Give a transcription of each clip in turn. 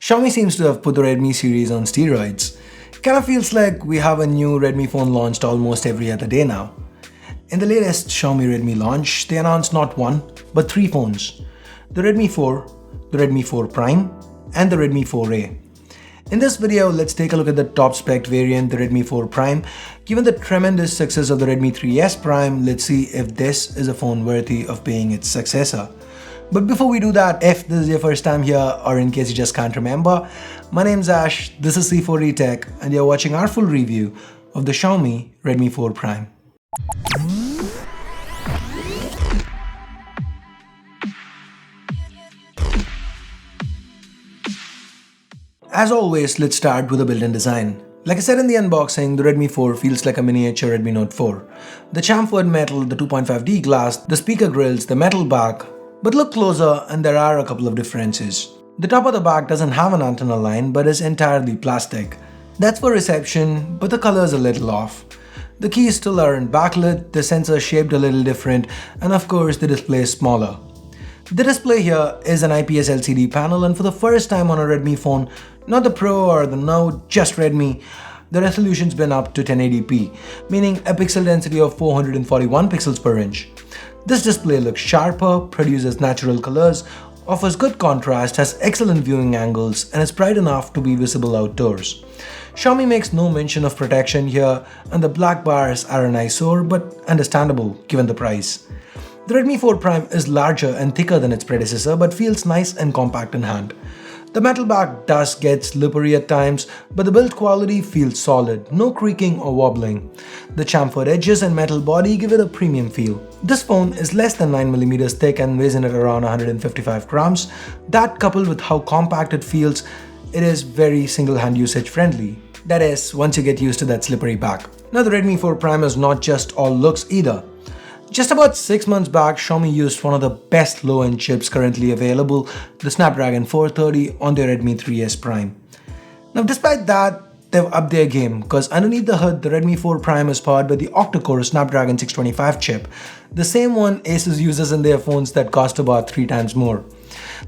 Xiaomi seems to have put the Redmi series on steroids. Kinda feels like we have a new Redmi phone launched almost every other day now. In the latest Xiaomi Redmi launch, they announced not one, but three phones. The Redmi 4, the Redmi 4 Prime, and the Redmi 4A. In this video, let's take a look at the top spec variant, the Redmi 4 Prime. Given the tremendous success of the Redmi 3S Prime, let's see if this is a phone worthy of being its successor. But before we do that, if this is your first time here or in case you just can't remember, my name's Ash, this is C4D Tech, and you're watching our full review of the Xiaomi Redmi 4 Prime. As always, let's start with the built-in design. Like I said in the unboxing, the Redmi 4 feels like a miniature Redmi Note 4. The chamfered metal, the 2.5D glass, the speaker grills, the metal back. But look closer and there are a couple of differences. The top of the back doesn't have an antenna line but is entirely plastic. That's for reception, but the color is a little off. The keys still aren't backlit, the sensor is shaped a little different, and of course the display is smaller. The display here is an IPS LCD panel, and for the first time on a Redmi phone, not the Pro or the Note, just Redmi, the resolution's been up to 1080p, meaning a pixel density of 441 pixels per inch. This display looks sharper, produces natural colors, offers good contrast, has excellent viewing angles, and is bright enough to be visible outdoors. Xiaomi makes no mention of protection here, and the black bars are an eyesore, but understandable given the price. The Redmi 4 Prime is larger and thicker than its predecessor, but feels nice and compact in hand. The metal back does get slippery at times, but the build quality feels solid, no creaking or wobbling. The chamfered edges and metal body give it a premium feel. This phone is less than 9mm thick and weighs in at around 155 grams. That, coupled with how compact it feels, it is very single-hand usage friendly. That is, once you get used to that slippery back. Now the Redmi 4 Prime is not just all looks either. Just about 6 months back, Xiaomi used one of the best low-end chips currently available, the Snapdragon 430 on their Redmi 3S Prime. Now despite that, they've upped their game, because underneath the hood, the Redmi 4 Prime is powered by the octa-core Snapdragon 625 chip, the same one Asus uses in their phones that cost about 3 times more.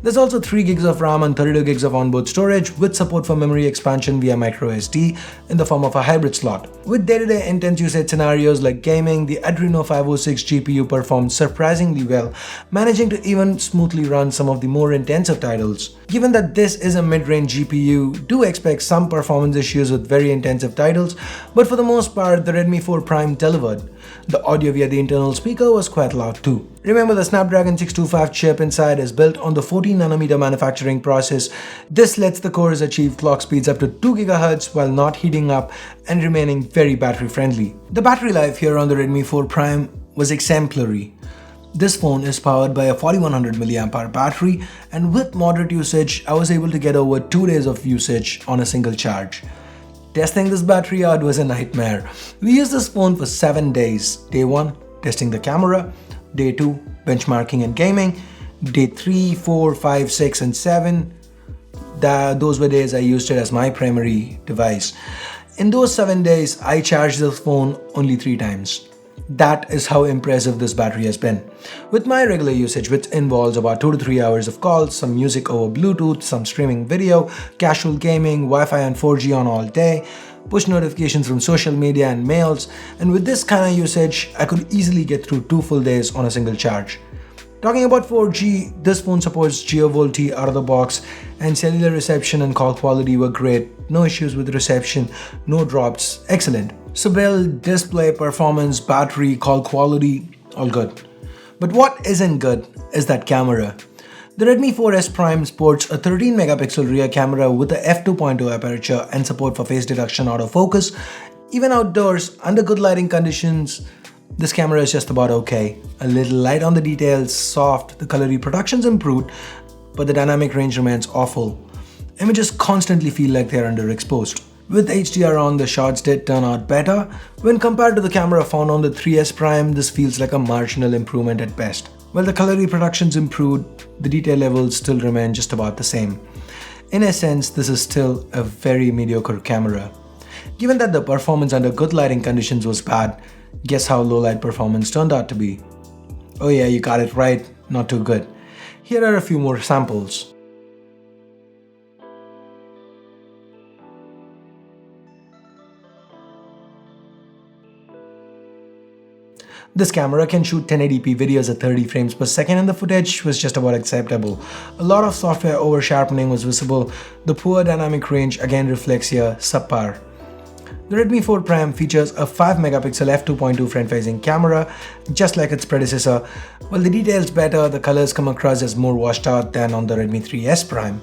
There's also 3 gigs of RAM and 32 gigs of onboard storage with support for memory expansion via microSD in the form of a hybrid slot. With day-to-day intense usage scenarios like gaming, the Adreno 506 GPU performed surprisingly well, managing to even smoothly run some of the more intensive titles. Given that this is a mid-range GPU, do expect some performance issues with very intensive titles, but for the most part, the Redmi 4 Prime delivered. The audio via the internal speaker was quite loud too. Remember, the Snapdragon 625 chip inside is built on the 14nm manufacturing process. This lets the cores achieve clock speeds up to 2 GHz while not heating up and remaining very battery friendly. The battery life here on the Redmi 4 Prime was exemplary. This phone is powered by a 4100 mAh battery, and with moderate usage, I was able to get over 2 days of usage on a single charge. Testing this battery out was a nightmare. We used this phone for 7 days. Day 1, testing the camera. Day 2, benchmarking and gaming. Day 3, 4, 5, 6, and 7, those were days I used it as my primary device. In those 7 days, I charged this phone only 3 times. That is how impressive this battery has been. With my regular usage, which involves about 2 to 3 hours of calls, some music over Bluetooth, some streaming video, casual gaming, Wi-Fi and 4G on all day, push notifications from social media and mails, and with this kind of usage, I could easily get through 2 full days on a single charge. Talking about 4G, this phone supports GeoVoLTE out of the box, and cellular reception and call quality were great. No issues with reception, no drops, excellent. So build, display, performance, battery, call quality, all good. But what isn't good is that camera. The Redmi 4S Prime sports a 13 megapixel rear camera with a f2.0 aperture and support for face detection autofocus. Even outdoors, under good lighting conditions, this camera is just about okay. A little light on the details, soft, the color reproduction's improved, but the dynamic range remains awful. Images constantly feel like they're underexposed. With HDR on, the shots did turn out better. When compared to the camera found on the 3S Prime, this feels like a marginal improvement at best. While the color reproduction's improved, the detail levels still remain just about the same. In essence, this is still a very mediocre camera. Given that the performance under good lighting conditions was bad, guess how low light performance turned out to be? Oh yeah, you got it right, not too good. Here are a few more samples. This camera can shoot 1080p videos at 30 frames per second and the footage was just about acceptable. A lot of software over-sharpening was visible. The poor dynamic range again reflects here, subpar. The Redmi 4 Prime features a 5-megapixel f2.2 front-facing camera, just like its predecessor. While the detail's better, the colors come across as more washed out than on the Redmi 3S Prime.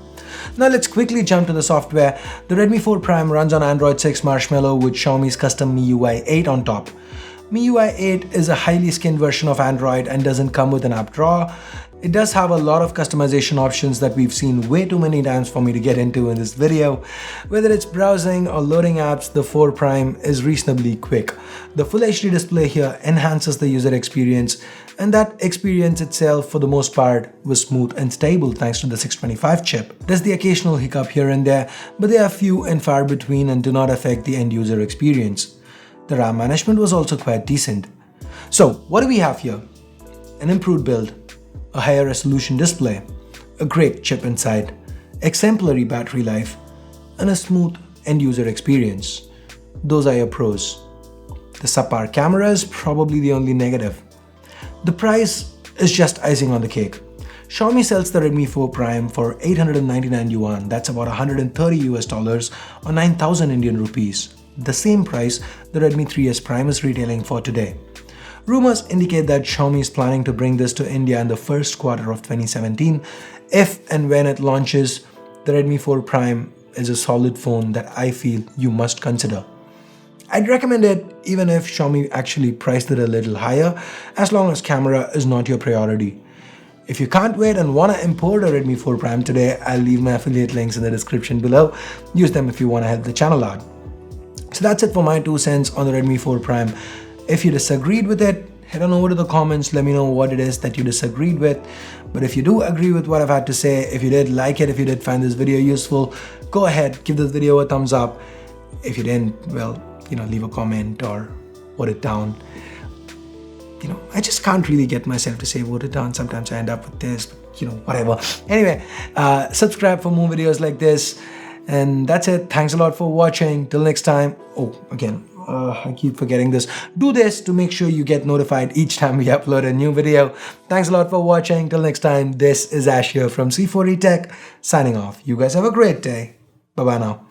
Now let's quickly jump to the software. The Redmi 4 Prime runs on Android 6 Marshmallow with Xiaomi's custom MIUI 8 on top. MIUI 8 is a highly skinned version of Android and doesn't come with an app drawer. It does have a lot of customization options that we've seen way too many times for me to get into in this video. Whether it's browsing or loading apps, the 4 Prime is reasonably quick. The Full HD display here enhances the user experience, and that experience itself for the most part was smooth and stable thanks to the 625 chip. There's the occasional hiccup here and there, but they are few and far between and do not affect the end user experience. The RAM management was also quite decent. So what do we have here? An improved build, a higher resolution display, a great chip inside, exemplary battery life, and a smooth end user experience. Those are your pros. The subpar camera is probably the only negative. The price is just icing on the cake. Xiaomi sells the Redmi 4 Prime for 899 yuan, that's about $130 or 9,000 Indian rupees. The same price the Redmi 3S Prime is retailing for today. Rumors indicate that Xiaomi is planning to bring this to India in the first quarter of 2017. If and when it launches, the Redmi 4 Prime is a solid phone that I feel you must consider. I'd recommend it even if Xiaomi actually priced it a little higher, as long as camera is not your priority. If you can't wait and want to import a Redmi 4 Prime today, I'll leave my affiliate links in the description below. Use them if you want to help the channel out. So that's it for my 2 cents on the Redmi 4 Prime. If you disagreed with it, head on over to the comments, let me know what it is that you disagreed with. But if you do agree with what I've had to say, if you did like it, if you did find this video useful, go ahead, give this video a thumbs up. If you didn't, well, leave a comment or vote it down. I just can't really get myself to say vote it down. Sometimes I end up with this, but whatever. Anyway, subscribe for more videos like this. And that's it. Thanks a lot for watching. Till next time. Oh, again, I keep forgetting this. Do this to make sure you get notified each time we upload a new video. Thanks a lot for watching. Till next time, this is Ash here from C4E Tech signing off. You guys have a great day. Bye-bye now.